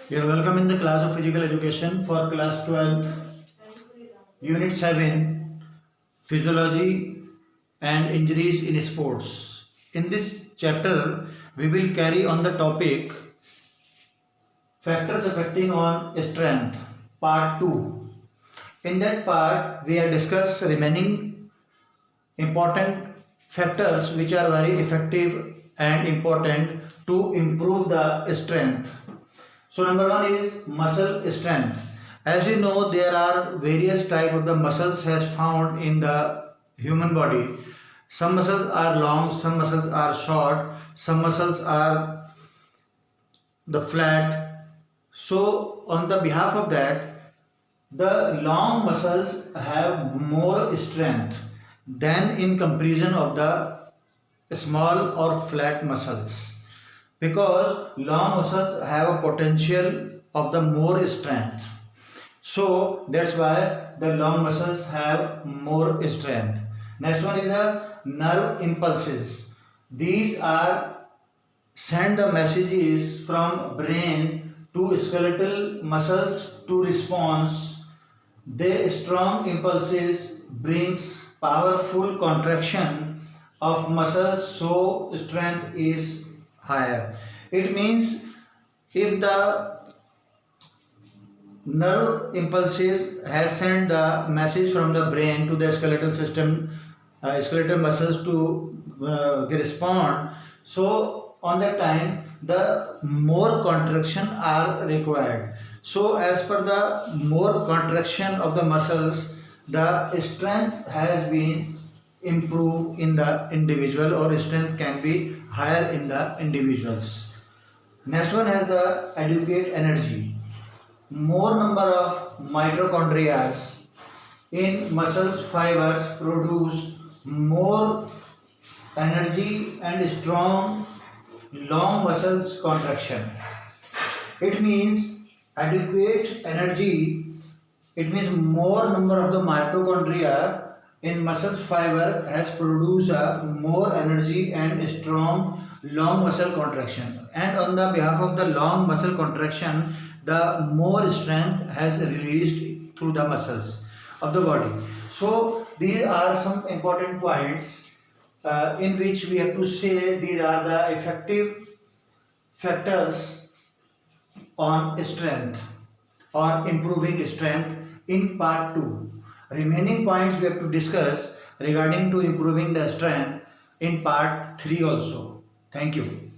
You are welcome in the class of physical education for class 12, unit 7, physiology and injuries in sports. In this chapter, we will carry on the topic factors affecting on strength, part 2. In that part, we have discussed remaining important factors which are very effective and important to improve the strength. So number one is muscle strength. As you know, there are various type of the muscles has found in the human body. Some muscles are long, some muscles are short, some muscles are the flat. So on the behalf of that, the long muscles have more strength than in comparison of the small or flat muscles, because long muscles have a potential of the more strength. So that's why the long muscles have more strength. Next one is the nerve impulses. These are send the messages from brain to skeletal muscles to response. The strong impulses brings powerful contraction of muscles, so strength is higher. It means if the nerve impulses has sent the message from the brain to the skeletal system, skeletal muscles to respond, so on that time the more contraction are required. So as per the more contraction of the muscles, the strength has been improved in the individual, or strength can be higher in the individuals. Next one has the adequate energy. More number of mitochondria in muscles fibers produce more energy and strong long muscles contraction. It means adequate energy. It means more number of the mitochondria in muscle fiber has produced a more energy and strong long muscle contraction. And on the behalf of the long muscle contraction, the more strength has released through the muscles of the body. So these are some important points in which we have to say these are the effective factors on strength or improving strength in part 2. Remaining points we have to discuss regarding to improving the strength in part 3 also. Thank you.